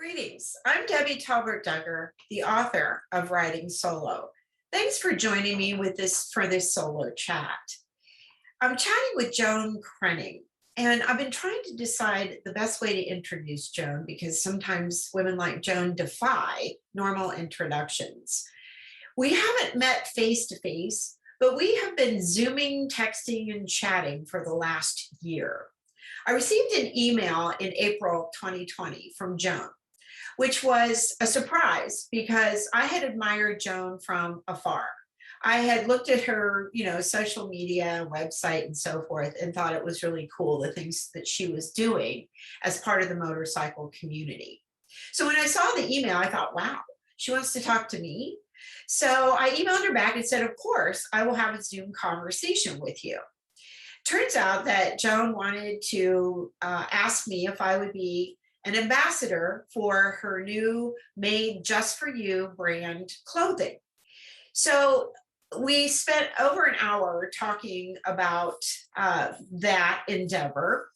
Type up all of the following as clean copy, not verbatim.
Greetings. I'm Debbie Talbert Duggar, the author of Writing Solo. Thanks for joining me for this solo chat. I'm chatting with Joan Krenning, and I've been trying to decide the best way to introduce Joan because sometimes women like Joan defy normal introductions. We haven't met face to face, but we have been Zooming, texting, and chatting for the last year. I received an email in April 2020 from Joan, which was a surprise because I had admired Joan from afar. I had looked at her, social media, website, and so forth, and thought it was really cool, the things that she was doing as part of the motorcycle community. So when I saw the email, I thought, wow, she wants to talk to me. So I emailed her back and said, of course, I will have a Zoom conversation with you. Turns out that Joan wanted to ask me if I would be an ambassador for her new Made Just4You brand clothing. So we spent over an hour talking about that endeavor,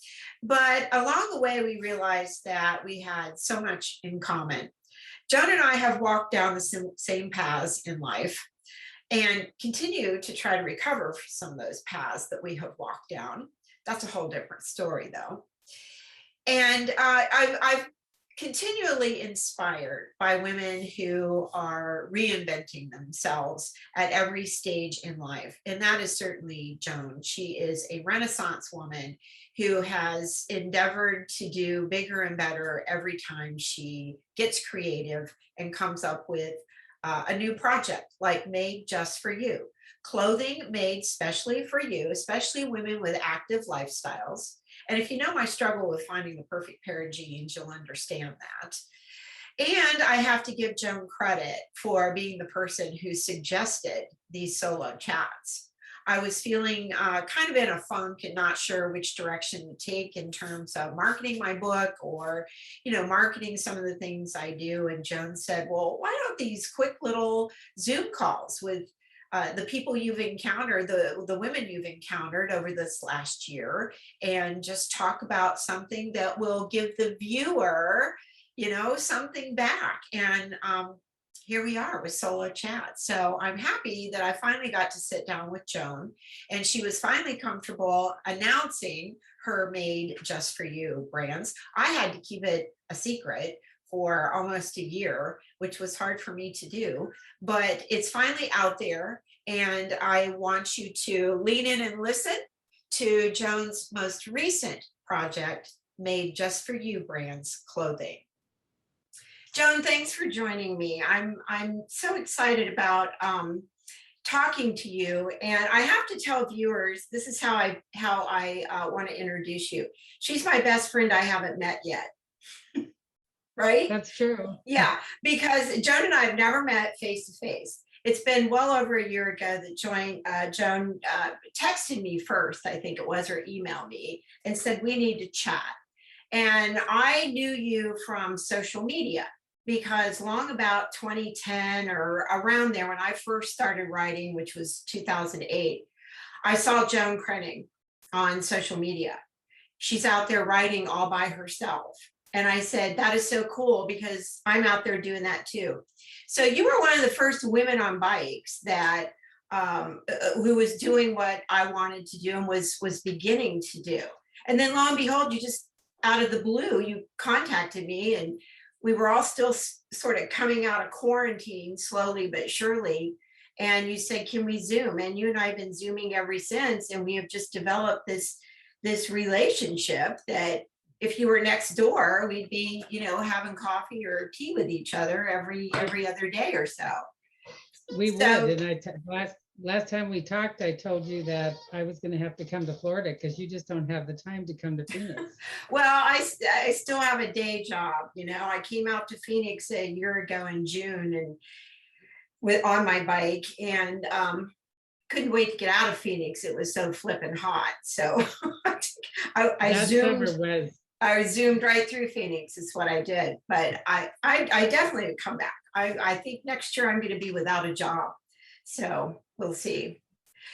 but along the way we realized that we had so much in common. Joan and I have walked down the same paths in life and continue to try to recover from some of those paths that we have walked down. That's a whole different story though. And I've continually inspired by women who are reinventing themselves at every stage in life. And that is certainly Joan. She is a Renaissance woman who has endeavored to do bigger and better every time she gets creative and comes up with a new project like Made Just for You. Clothing made specially for you, especially women with active lifestyles. And if you know my struggle with finding the perfect pair of jeans, you'll understand that. And I have to give Joan credit for being the person who suggested these solo chats. I was feeling kind of in a funk and not sure which direction to take in terms of marketing my book or, marketing some of the things I do. And Joan said, well, why don't these quick little Zoom calls with the people you've encountered, the women you've encountered over this last year, and just talk about something that will give the viewer, something back. And here we are with solo chat. So I'm happy that I finally got to sit down with Joan, and she was finally comfortable announcing her Made Just for You brands. I had to keep it a secret for almost a year, which was hard for me to do, but it's finally out there. And I want you to lean in and listen to Joan's most recent project, Made Just for You Brands clothing. Joan, thanks for joining me. I'm so excited about talking to you, and I have to tell viewers this is how I want to introduce you. She's my best friend I haven't met yet. Right? That's true. Yeah, because Joan and I have never met face to face. It's been well over a year ago that Joan texted me first, I think it was, or emailed me and said, we need to chat. And I knew you from social media because long about 2010 or around there when I first started writing, which was 2008, I saw Joan Krenning on social media. She's out there writing all by herself. And I said, that is so cool because I'm out there doing that too. So you were one of the first women on bikes that who was doing what I wanted to do and was beginning to do. And then lo and behold, you just out of the blue, you contacted me, and we were all still sort of coming out of quarantine slowly but surely. And you said, can we Zoom? And you and I have been Zooming ever since. And we have just developed this relationship that if you were next door, we'd be, having coffee or tea with each other every other day or so. We would. And last time we talked, I told you that I was going to have to come to Florida because you just don't have the time to come to Phoenix. Well, I still have a day job. I came out to Phoenix a year ago in June and on my bike, and couldn't wait to get out of Phoenix. It was so flipping hot. So I zoomed right through Phoenix is what I did, but I definitely would come back. I think next year I'm going to be without a job, so we'll see.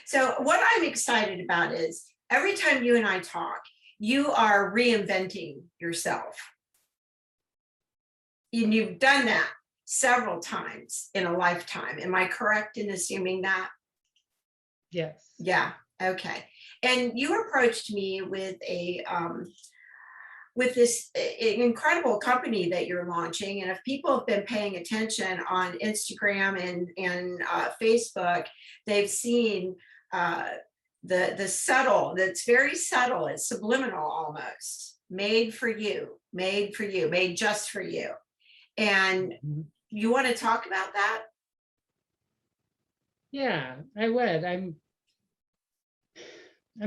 So what I'm excited about is every time you and I talk, you are reinventing yourself. you've done that several times in a lifetime. Am I correct in assuming that? Yes. Yeah. Okay. And you approached me with this incredible company that you're launching. And if people have been paying attention on Instagram and Facebook, they've seen the subtle, that's very subtle, it's subliminal almost, made for you, made for you, made just for you. And you want to talk about that? Yeah, I would. I'm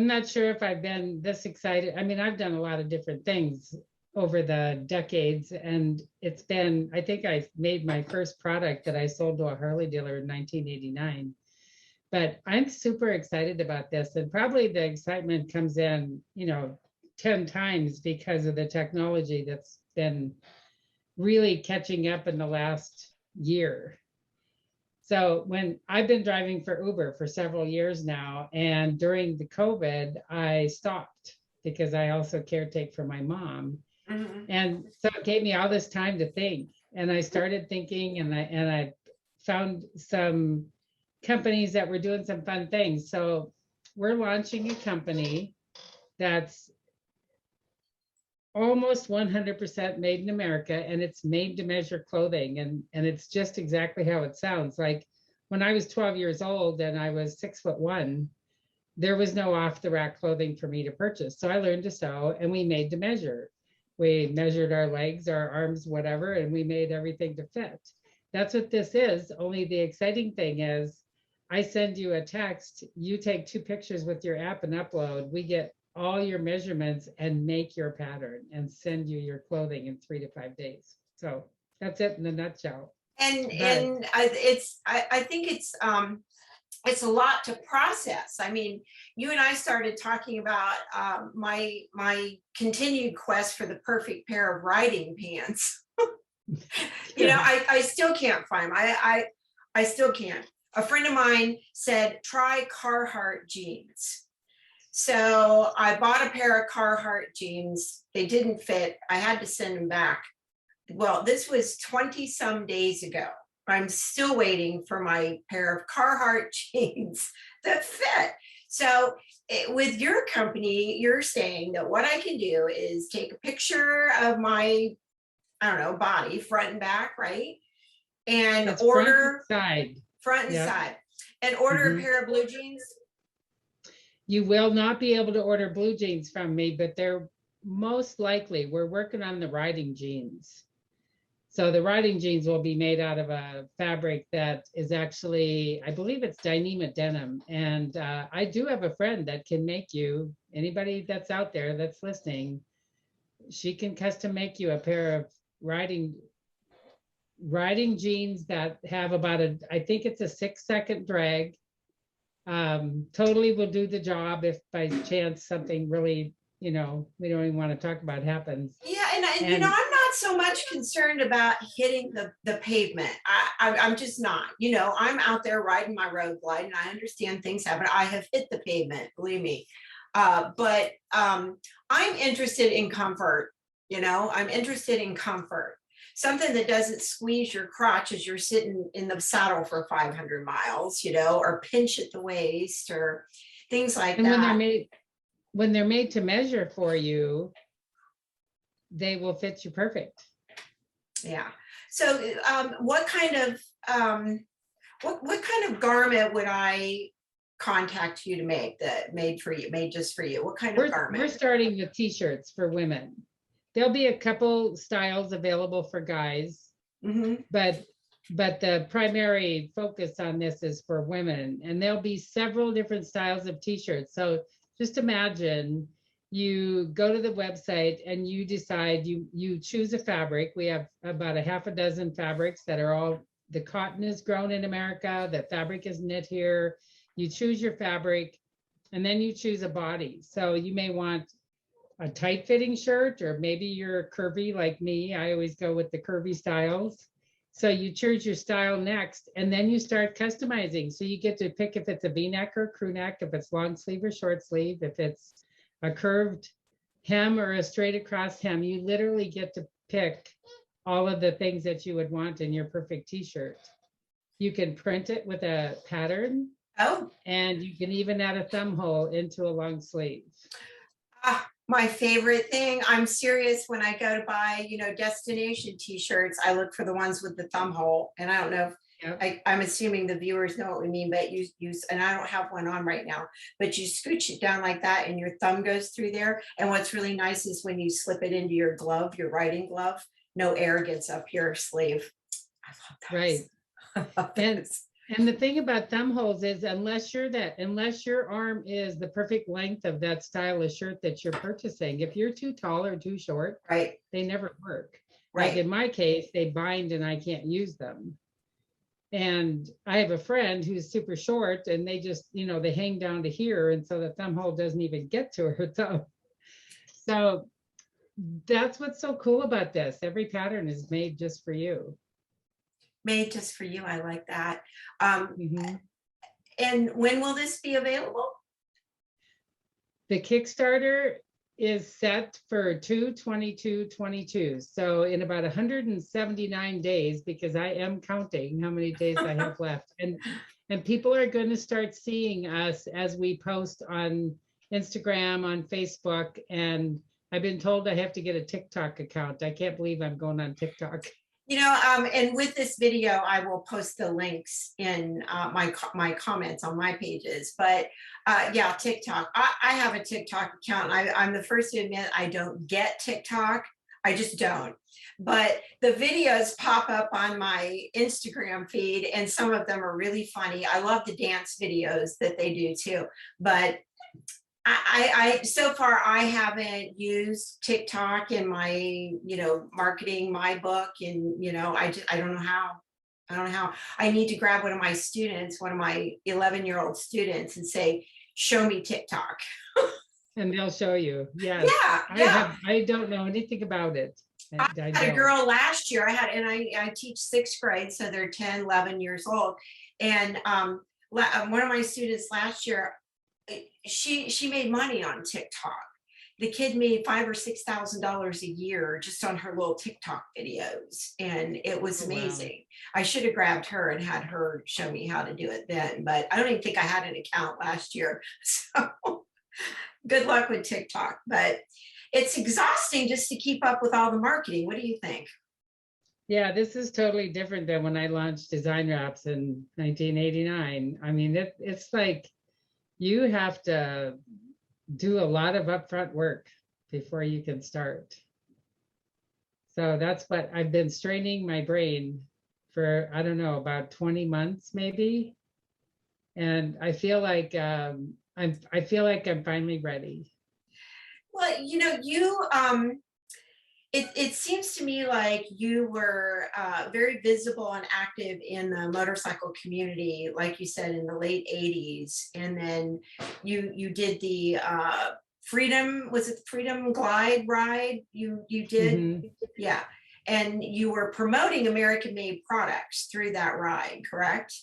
not sure if I've been this excited. I mean, I've done a lot of different things over the decades, and it's been, I think I made my first product that I sold to a Harley dealer in 1989. But I'm super excited about this, and probably the excitement comes in, 10 times because of the technology that's been really catching up in the last year. So when I've been driving for Uber for several years now, and during the COVID, I stopped because I also caretake for my mom. Mhm. And so it gave me all this time to think. And I started thinking, and I found some companies that were doing some fun things. So we're launching a company that's almost 100% made in America, and it's made to measure clothing. And it's just exactly how it sounds. Like when I was 12 years old and I was 6'1", there was no off the rack clothing for me to purchase. So I learned to sew, and we made to measure. We measured our legs, our arms, whatever, and we made everything to fit. That's what this is. Only the exciting thing is I send you a text, you take 2 pictures with your app and upload. We get all your measurements and make your pattern and send you your clothing in 3 to 5 days. So that's it in a nutshell. And I think it's a lot to process. I mean, you and I started talking about my continued quest for the perfect pair of riding pants. I still can't find them. I still can't. A friend of mine said, try Carhartt jeans. So I bought a pair of Carhartt jeans. They didn't fit. I had to send them back. Well, this was 20 some days ago. I'm still waiting for my pair of Carhartt jeans that fit. So with your company, you're saying that what I can do is take a picture of my, I don't know, body, front and back, right? And It's order front and side, and order a pair of blue jeans. You will not be able to order blue jeans from me, but they're most likely, we're working on the riding jeans. So the riding jeans will be made out of a fabric that is actually, I believe it's Dyneema denim. And I do have a friend that can make you, anybody that's out there that's listening, she can custom make you a pair of riding jeans that have about I think it's a 6-second drag. Totally will do the job if by chance something really, we don't even want to talk about happens. Yeah, and I'm not so much concerned about hitting the pavement. I'm just not. I'm out there riding my road glide, and I understand things happen. I have hit the pavement, believe me. But I'm interested in comfort. I'm interested in comfort. Something that doesn't squeeze your crotch as you're sitting in the saddle for 500 miles, or pinch at the waist or things like and that. When they're made to measure for you, they will fit you perfect. Yeah. So what kind of garment would I contact you to make that made for you, made just for you? What kind of garment? We're starting with t-shirts for women. There'll be a couple styles available for guys, but the primary focus on this is for women, and there'll be several different styles of t-shirts. So just imagine you go to the website and you decide, you choose a fabric. We have about a half a dozen fabrics that are all, the cotton is grown in America, the fabric is knit here. You choose your fabric, and then you choose a body. So you may want a tight fitting shirt, or maybe you're curvy like me. I always go with the curvy styles. So you choose your style next, and then you start customizing. So you get to pick if it's a V-neck or crew neck, if it's long sleeve or short sleeve, if it's a curved hem or a straight across hem. You literally get to pick all of the things that you would want in your perfect t-shirt. You can print it with a pattern. Oh. And you can even add a thumb hole into a long sleeve. My favorite thing. I'm serious. When I go to buy, destination t-shirts, I look for the ones with the thumb hole. And I don't know if I'm assuming the viewers know what we mean, but you use, and I don't have one on right now, but you scooch it down like that and your thumb goes through there. And what's really nice is when you slip it into your glove, your writing glove, no air gets up your sleeve. I love that. Right. And the thing about thumb holes is unless your arm is the perfect length of that style of shirt that you're purchasing, if you're too tall or too short, right, they never work. Right. Like in my case, they bind and I can't use them. And I have a friend who's super short and they just, they hang down to here. And so the thumb hole doesn't even get to her thumb. So that's what's so cool about this. Every pattern is made just for you. Made just for you. I like that. And when will this be available? The Kickstarter is set for 2/22/22. So in about 179 days, because I am counting how many days I have left. And people are going to start seeing us as we post on Instagram, on Facebook. And I've been told I have to get a TikTok account. I can't believe I'm going on TikTok. And with this video, I will post the links in my comments on my pages. But yeah, TikTok. I have a TikTok account. I'm the first to admit I don't get TikTok. I just don't. But the videos pop up on my Instagram feed, and some of them are really funny. I love the dance videos that they do too. But I so far I haven't used TikTok in my marketing my book, and I don't know how. I need to grab one of my 11-year-old students and say, show me TikTok. And they'll show you. Yes. Yeah. I don't know anything about it. I had a girl last year. I teach 6th grade, so they're 10, 11 years old, and one of my students last year, she made money on TikTok. The kid made $5,000 or $6,000 a year just on her little TikTok videos, and it was amazing. Wow. I should have grabbed her and had her show me how to do it then, but I don't even think I had an account last year. So good luck with TikTok, but it's exhausting just to keep up with all the marketing. What do you think? Yeah, this is totally different than when I launched Design Wraps in 1989. I mean, it's like you have to do a lot of upfront work before you can start. So that's what I've been straining my brain for, I don't know, about 20 months maybe. And I feel like I'm finally ready. Well, it seems to me like you were very visible and active in the motorcycle community, like you said, in the late 80s. And then you did the Freedom, was it the Freedom Glide ride? You did? Mm-hmm. Yeah. And you were promoting American-made products through that ride, correct?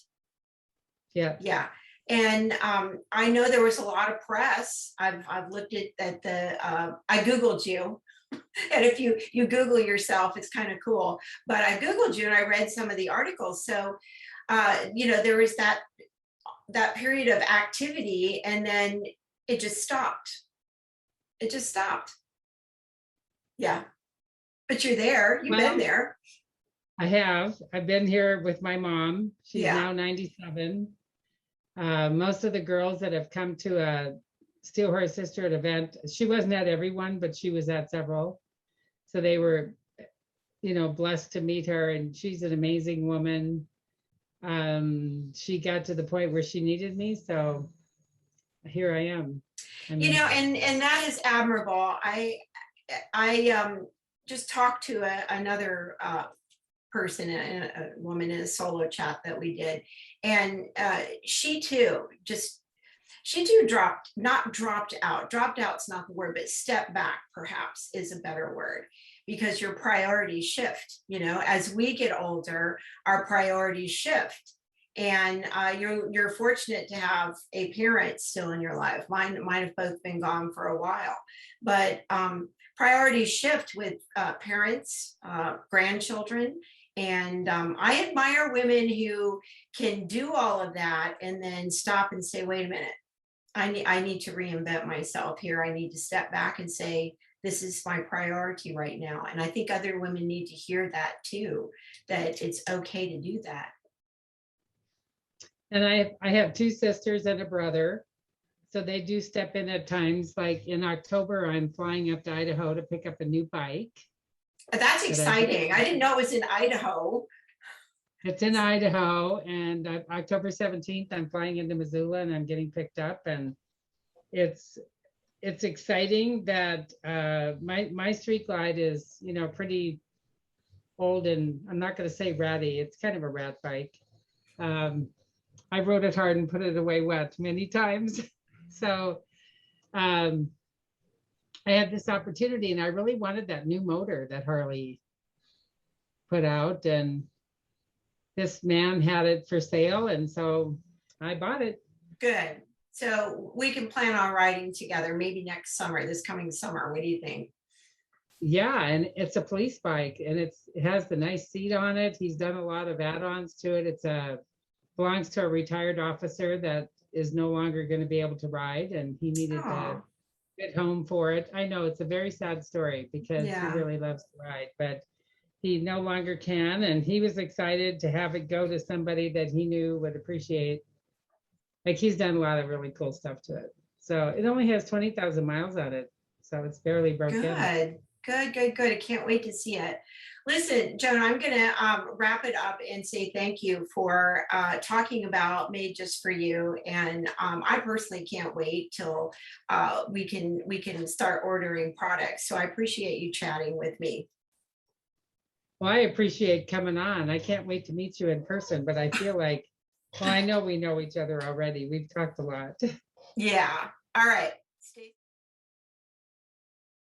Yeah. Yeah. And I know there was a lot of press. I've looked at the, I Googled you. And if you Google yourself, it's kind of cool. But I Googled you and I read some of the articles. So, there was that period of activity, and then it just stopped. Yeah. But you're there. You've been there. I have. I've been here with my mom. She's now 97. Most of the girls that have come to a Steel Horse Sisterhood event, she wasn't at every one, but she was at several. So they were, blessed to meet her, and she's an amazing woman. She got to the point where she needed me, so here I am. And that is admirable. I just talked to another person, a woman in a solo chat that we did, and she too dropped out's not the word, but step back perhaps is a better word, because your priorities shift. As we get older, our priorities shift, and you're fortunate to have a parent still in your life. Mine have both been gone for a while, but priorities shift with parents, grandchildren. And I admire women who can do all of that and then stop and say, wait a minute, I need to reinvent myself here. I need to step back and say, this is my priority right now. And I think other women need to hear that too, that it's okay to do that. And I have two sisters and a brother. So they do step in at times. Like in October, I'm flying up to Idaho to pick up a new bike. That's exciting. I didn't know it was in Idaho. It's in Idaho, and October 17th, I'm flying into Missoula and I'm getting picked up. And it's exciting that my Street Glide is, you know, pretty old, and I'm not going to say ratty. It's kind of a rat bike. I rode it hard and put it away wet many times. So I had this opportunity, and I really wanted that new motor that Harley put out, and this man had it for sale, and so I bought it. Good. So we can plan on riding together maybe next summer, this coming summer. What do you think? Yeah, and it's a police bike, and it has the nice seat on it. He's done a lot of add-ons to it. It's belongs to a retired officer that is no longer going to be able to ride, and he needed to get home for it. I know it's a very sad story because he really loves to ride, but he no longer can, and he was excited to have it go to somebody that he knew would appreciate. Like, he's done a lot of really cool stuff to it. So it only has 20,000 miles on it, so it's barely broken. Good. I can't wait to see it. Listen, Joan, I'm going to wrap it up and say thank you for talking about Made Just for You. And I personally can't wait till we can start ordering products. So I appreciate you chatting with me. Well, I appreciate coming on. I can't wait to meet you in person, but I feel like, well, I know we know each other already. We've talked a lot. Yeah. All right.